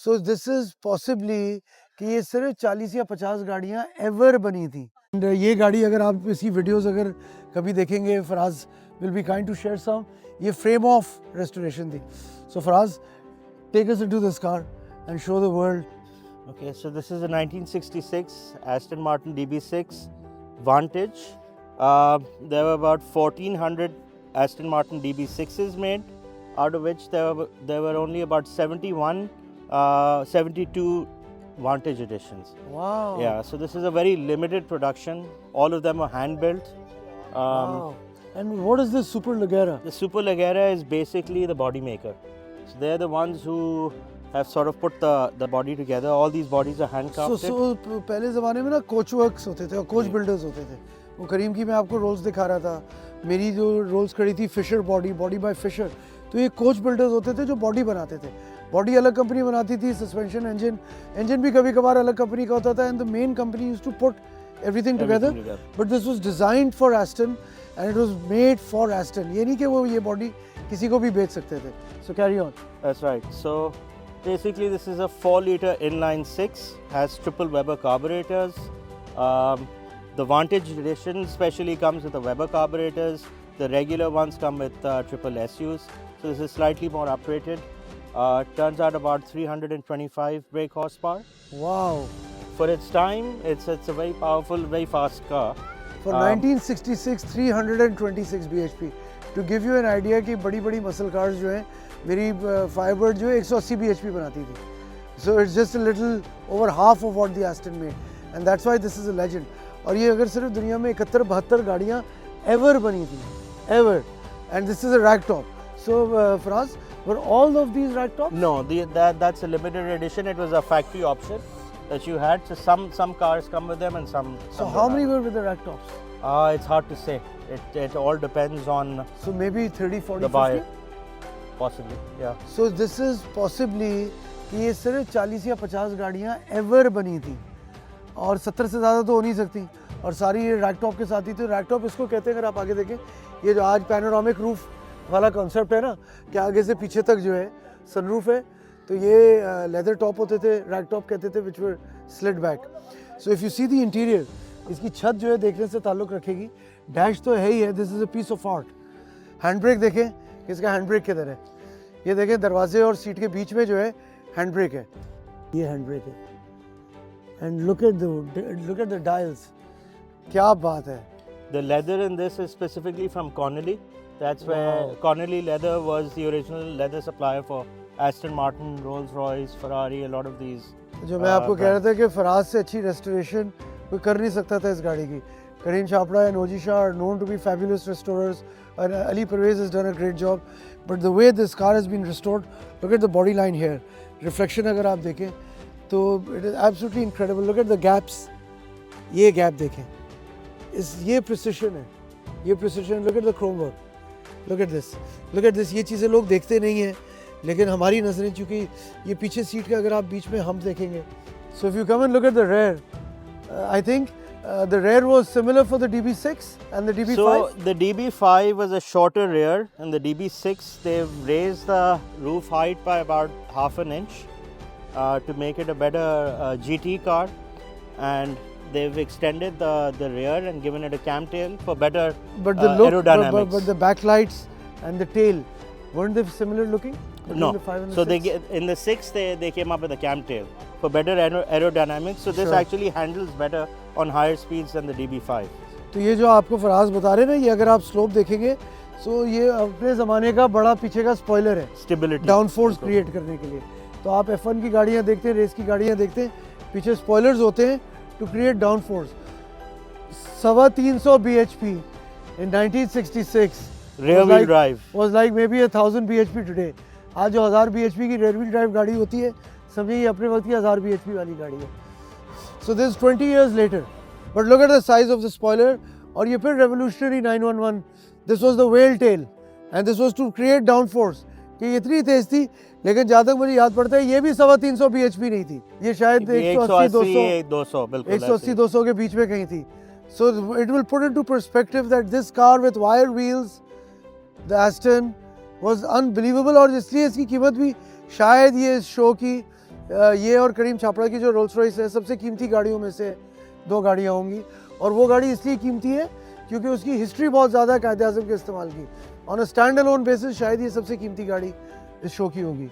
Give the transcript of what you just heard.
So this is possibly कि ये सिर्फ 40 या 50 गाड़ियां एवर बनी थी। And, ये गाड़ी अगर आप इसकी वीडियोस अगर कभी देखेंगे, Faraz will be kind to share some, ये फ्रेम ऑफ रेस्टोरेशन थी। So Faraz, take us into this car and show the world. Okay, so this is a 1966 Aston Martin DB6 Vantage. There were about 1,400 Aston Martin DB6s made, out of which there were only about 72 Vantage editions. Wow. Yeah, so this is a very limited production. All of them are hand built. Wow. And what is this Superleggera? The Superleggera is basically the body maker. So they're the ones who have sort of put the body together. All these bodies are handcrafted. So पहले ज़माने में ना coach works होते थे और coach builders होते थे। वो करीम की मैं आपको रोल्स दिखा रहा था, मेरी जो रोल्स खड़ी थी फिशर बॉडी बाय फिशर, तो ये कोच बिल्डर्स होते थे जो बॉडी बनाते थे। बॉडी अलग कंपनी बनाती थी, सस्पेंशन इंजन भी कभी कभार अलग कंपनी का होता था, and the main company used to put everything together, but this was designed for Aston and it was made for Aston. ये नहीं कि वो ये बॉडी किसी को भी बेच सकते थे। So carry on. That's right. So basically this is a 4-liter inline 6, has triple Weber carburetors. The Vantage edition especially comes with the Weber carburetors. The regular ones come with triple SUs. So this is slightly more uprated. Turns out about 325 brake horsepower. Wow. For its time, it's a very powerful, very fast car. For 1966, 326 bhp. To give you an idea कि बड़ी muscle cars जो हैं, मेरी Firebird जो है 180 bhp बनाती थी। So it's just a little over half of what the Aston made, and that's why this is a legend. और ये अगर सिर्फ दुनिया में 71-72 गाड़ियाँ ever बनी थी, ever, and this is a rag top. So Faraz, were all of these rag tops? No, that's a limited edition. It was a factory option that you had. So some cars come with them and some. So how many were with the rag tops? It's hard to say. It all depends on So maybe 30, 40, the 50? buyer. Possibly, yeah. So this is possibly कि ये सिर्फ 40 या 50 गाड़ियाँ ever बनी थी और 70 से ज़्यादा तो हो नहीं सकती, और सारी ये रैक टॉप के साथ ही थी। रैक टॉप इसको कहते हैं, अगर आप आगे देखें, ये जो आज पैनोरामिक रूफ वाला कॉन्सेप्ट है ना, कि आगे से पीछे तक जो है सनरूफ है, तो ये लेदर टॉप होते थे, रैक टॉप कहते थे, which were slit back. So if you see the interior, इसकी छत जो है देखने से ताल्लुक़ रखेगी। डैश तो है ही है, this is a piece of art. Hand brake देखें, इसका हैंड ब्रेक किधर है, ये देखें दरवाजे और सीट के बीच में जो है हैंड ब्रेक है, ये हैंड ब्रेक है। And look at the dials, क्या बात है। The leather in this is specifically from Connelly. That's where Connelly leather was the original leather supplier for Aston Martin, Rolls-Royce, Ferrari, a lot of these. जो मैं आपको कह रहा था कि फराज से अच्छी रेस्टोरेशन कोई कर नहीं सकता था इस गाड़ी की। करीम Chhapra and Oji Shah are known to be fabulous restorers, and Ali Pervez has done a great job. But the way this car has been restored, look at the body line here. Reflection अगर आप देखें तो it is absolutely incredible. Look at the gaps. ये gap देखें, ये precision है, ये precision. Look at the chrome work. Look at this. Look at this. ये चीज़ें लोग देखते नहीं हैं, लेकिन हमारी नज़रें, चूँकि ये पीछे सीट का अगर आप बीच में हम देखेंगे. So if you come and look at the rear, I think the rear was similar for the DB6 and the DB5. So the DB5 was a shorter rear, and the DB6 they've raised the roof height by about half an inch to make it a better GT car, and they've extended the rear and given it a cam tail for better aerodynamics. But the backlights and the tail, weren't they similar looking? No. The 5 and the So 6? in the 6 they came up with a cam tail for better aerodynamics. So this Sure. actually handles better on higher speeds than the DB5. तो ये जो आपको फराज बता रहे हैं ना, ये अगर आप स्लोप देखेंगे, तो ये अपने ज़माने का बड़ा पीछे का स्पॉइलर है, Stability. डाउन फोर्स क्रिएट करने के लिए। तो आप F1 की गाड़ियाँ देखते हैं, रेस की गाड़ियाँ देखते हैं, पीछे स्पॉइलर्स होते हैं to create downforce. 350 bhp in 1966 Rear wheel drive. was like maybe 1000 bhp today. आज जो 1000 bhp की रेयर व्हील ड्राइव गाड़ी होती है, समझिए ये अपने वक्त की 1000 bhp वाली गाड़ी है। So this is 20 years later, but look at the size of the spoiler. और ये फिर revolutionary 911. This was the whale tail, and this was to create downforce. कि ये इतनी तेज थी, लेकिन जहाँ तक मुझे याद पड़ता है, ये भी 350 bhp नहीं थी, ये शायद 180-200 बिल्कुल 180-200 के बीच में कहीं थी। So it will put into perspective that this car with wire wheels, the Aston, was unbelievable, और इसलिए इसकी कीमत भी शायद ये शो की ये और करीम छापड़ा की जो रोल्स रॉयस है सबसे कीमती गाड़ियों में से 2 गाड़ियाँ होंगी। और वो गाड़ी इसलिए कीमती है क्योंकि उसकी हिस्ट्री बहुत ज़्यादा है कायदे आज़म के इस्तेमाल की। On a stand alone basis शायद ये सबसे कीमती गाड़ी इस शो की होगी।